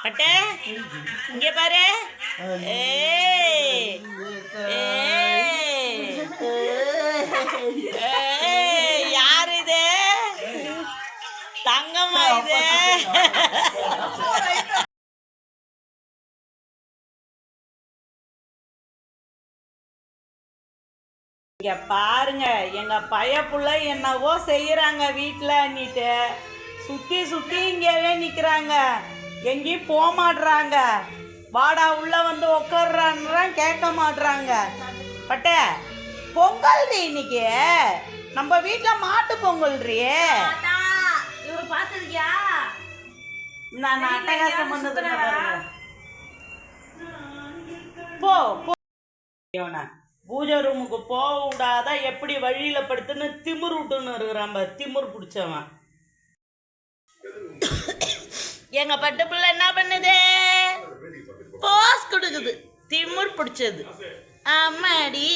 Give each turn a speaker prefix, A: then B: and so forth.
A: பட்டே இங்க பாரு. யார் இது? தங்கம்மா இது. இங்க பாருங்க, எங்க பையப்புள்ள என்னவோ செய்யறாங்க வீட்டுல அண்ணிட்டு சுத்தி சுத்தி இங்கவே நிக்கிறாங்க, எங்கேயும் போக மாட்றாங்க. வாடா உள்ள வந்து உட்கார்றான் கேட்க மாட்றாங்க. பட்ட பொங்கல் இன்னைக்கு நம்ம வீட்டுல மாட்டு பொங்கல்.
B: இவரு பாத்துருக்கியா?
A: நான் அட்டகாசம் பண்ணது போ போ. பூஜை ரூமுக்கு போக விடாத எப்படி வழியில படுத்துன்னு திமிர் விட்டுன்னு இருக்கிறான். திமிர் பிடிச்சவன். எங்க பட்டு பிள்ளை என்ன பண்ணுது? போஸ் கொடுக்குது. திமிர் பிடிச்சது. அம்மாடி